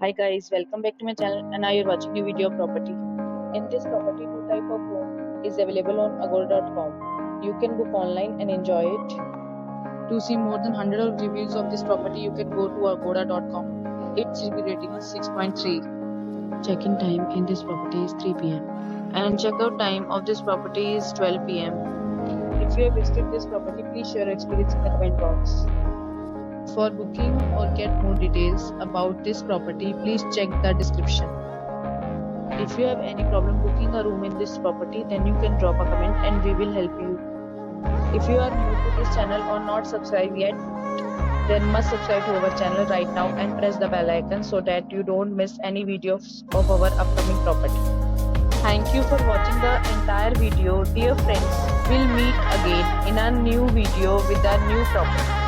Hi guys, welcome back to my channel and now you're watching a video of property. In this property, two type of room is available on agoda.com. You can book online and enjoy it. To see more than 100 of reviews of this property, you can go to agoda.com. Its review rating is 6.3. Check-in time in this property is 3 p.m. and check-out time of this property is 12 p.m. If you have visited this property, please share your experience in the comment box. For booking or get more details about this property, please check the description. If you have any problem booking a room in this property, then you can drop a comment and we will help you. If you are new to this channel or not subscribed yet, then must subscribe to our channel right now and press the bell icon so that you don't miss any videos of our upcoming property. Thank you for watching the entire video. Dear friends, we'll meet again in a new video with a new property.